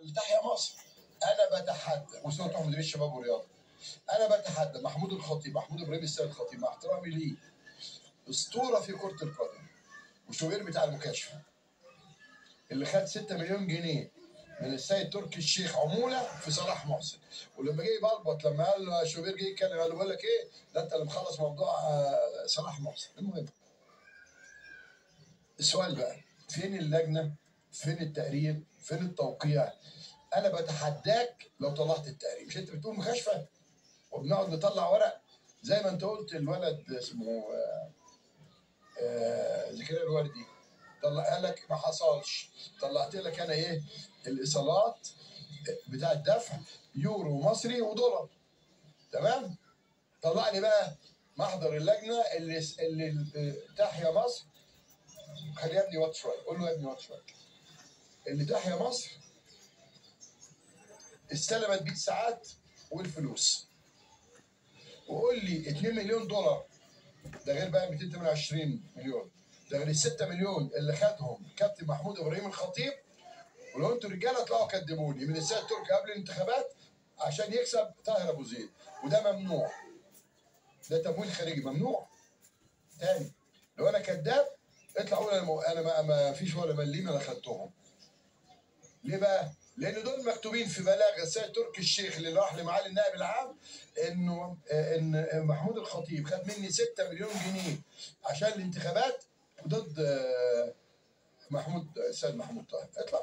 لتحيا مصر. انا بتحدى وصوت مدير الشباب والرياضه، انا بتحدى محمود الخطيب، محمود ابراهيم السيد الخطيب، مع احترامي ليه اسطوره في كره القدم وشوبير بتاع المكاشفه اللي خد 6 مليون جنيه من السيد تركي الشيخ عموله في صلاح محسن، ولما جه يبلبط لما قال شوبير جه يتكلم قال له بقول لك ايه ده انت اللي مخلص موضوع صلاح محسن. المهم السؤال بقى فين اللجنه؟ فين التقرير؟ فين التوقيع؟ انا بتحداك لو طلعت التقرير، مش انت بتقول مكاشفه وبنقعد نطلع ورق زي ما انت قلت الولد اسمه زكريا الوردي طلع لك ما حصلش، طلعت لك انا ايه الايصالات بتاع الدفع يورو مصري ودولار، تمام؟ طلع لي بقى محضر اللجنه اللي تحيا مصر. خلي يا ابني وات شويه، قول له يا ابني وات شويه. اللي تحيا مصر استلمت بيه الساعات والفلوس، وقول لي 2 مليون دولار ده غير بقى 228 مليون، ده غير ال 6 مليون اللي خدهم كابتن محمود ابراهيم الخطيب. ولو انتوا رجاله اطلعوا كدبوني من السيد تركي قبل الانتخابات عشان يكسب طاهر ابو زيد، وده ممنوع، ده تمويل خارجي ممنوع. تاني لو انا كذاب اطلع قول انا ما فيش ولا مليم انا خدتهم. ليه بقى؟ لان دول مكتوبين في بلاغ السيد تركي الشيخ اللي راح لمعالي النائب العام ان محمود الخطيب خد مني 6 مليون جنيه عشان الانتخابات ضد محمود السيد محمود طاهر. اطلع،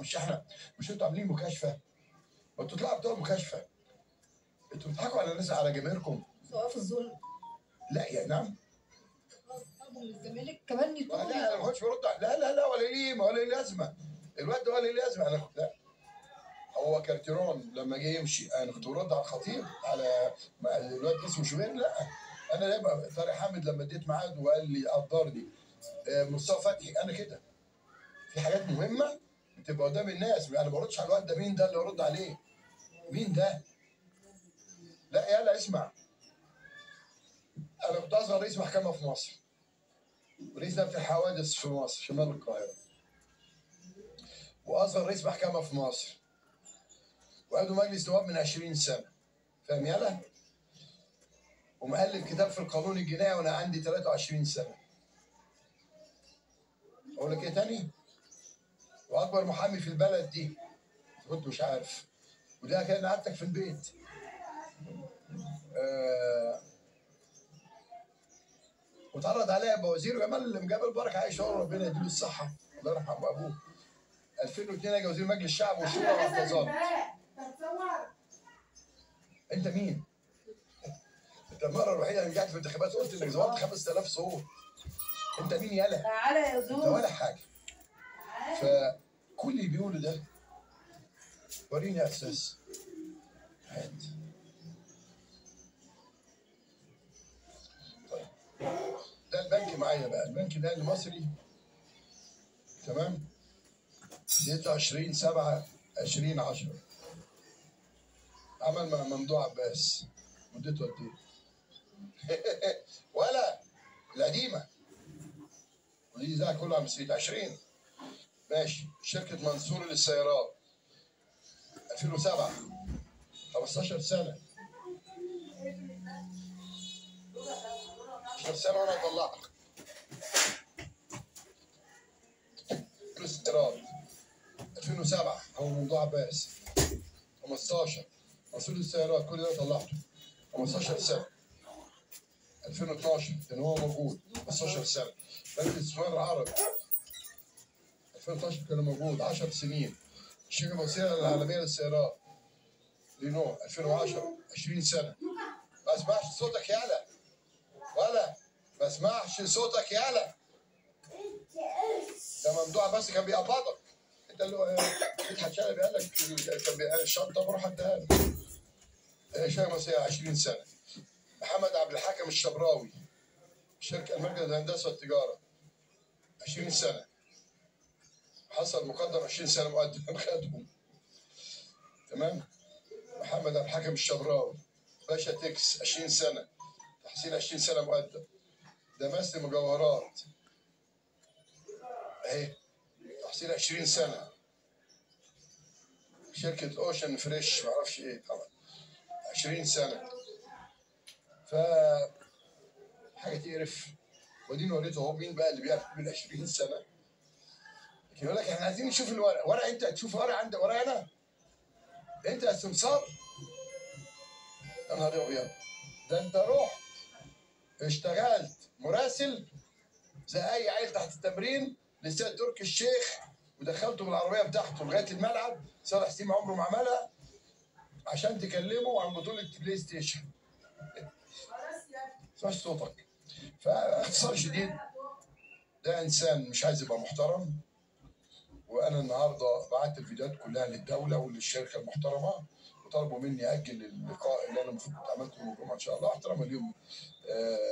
مش انتوا عاملين مكاشفه؟ ما انتوا تطلعوا بتوع مكاشفه، انتوا بتضحكوا على الناس على جماهيركم. وقف الظلم. لا يا نعم. طلبوا من الزمالك كمان يطلبوا. لا انا ما كنتش برد لا ولا ليه ولا ليه لازمه الواد ده ولا ليه لازمه. انا لا هو كارتيرون لما جه يمشي انا كنت برد على الخطيب على الواد اسمه شوبير. لا انا لما طارق حامد لما اديت ميعاد وقال لي قدرني مصطفى فتحي انا كده في حاجات مهمه بتبقى قدام الناس. انا ما بردش على الواد ده. مين ده اللي ارد عليه؟ مين ده؟ لا يلا اسمع، انا كنت اصغر رئيس محكمه في مصر، رئيس لجنه الحوادث في مصر شمال القاهره، واصغر رئيس محكمه في مصر، وعضو مجلس نواب من 20 سنه، فاهم يلا؟ ومؤلف كتاب في القانون الجنائي وانا عندي 23 سنه. اقول لك ايه تاني؟ واكبر محامي في البلد دي كنت مش عارف، وده كان قعدتك في البيت. واتعرض عليا بوزير جمال البركه عايش شهر ربنا يديله الصحه الله يرحم ابوه. 2002 اجي وزير مجلس الشعب والشورى واعتذرت. انت مين؟ انت المره الوحيده اللي نجحت في الانتخابات قلت انك ظبطت 5000 صوت. انت مين يالا؟ تعالى يا زوز. انت ولا حاجه. فكل اللي بيقوله ده وريني يا استاذ. هات. طيب ده البنك معايا بقى، البنك ده المصري، تمام؟ 23/7/2010 عمل مع ممدوح عباس، مدته قد ايه؟ ولا القديمه ودي زي كله عم 20 ماشي. شركه منصور للسيارات 2007 15 سنه، 15 سنه وانا اطلعك. الاستيراد 2007 هو ممدوح عباس، 15 منصور للسيارات كل ده طلعته 15 سنه. 2012 كان هو موجود 15 سنه. بنك الاستثمار العربي 2012 كان موجود 10 سنين. الشركه المصريه العالميه للسيارات رينو 2010 20 سنه. ما اسمعش صوتك يالا ولا ما اسمعش صوتك يالا. ده ممدوح بس كان بيقبضك انت اللي مدحت شلبي قال لك كان الشنطه بروح اديها لك. شركه مصريه 20 سنه. محمد عبد الحكم الشبراوي شركه المركز للهندسه والتجاره 20 سنه. حصل مقدم 20 سنه مقدم خدهم، تمام؟ محمد عبد الحكم الشبراوي باشا تكس 20 سنه. تحسين 20 سنه مقدم. ده مثل مجوهرات اهي تحصيل 20 سنه. شركه اوشن فريش ما اعرفش ايه طبعا 20 سنه. ف حاجه تقرف. ودين وريته اهو مين بقى اللي بياخد من 20 سنه. يقول لك احنا عايزين نشوف الورق. ورق؟ انت هتشوف ورق عندك؟ ورق انا؟ انت يا سمسار؟ يا نهار ابيض. ده انت رحت اشتغلت مراسل زي اي عيل تحت التمرين للسيد تركي الشيخ، ودخلته بالعربيه بتاعته لغايه الملعب. صالح سيم عمره ما عملها عشان تكلمه عن بطوله بلاي ستيشن. سمعت صوتك. فاختصار شديد، ده انسان مش عايز يبقى محترم. وانا النهارده بعت الفيديوهات كلها للدوله وللشركه المحترمه، وطلبوا مني اجل اللقاء اللي انا المفروض كنت عملته يوم الجمعه ان شاء الله احتراما اليوم.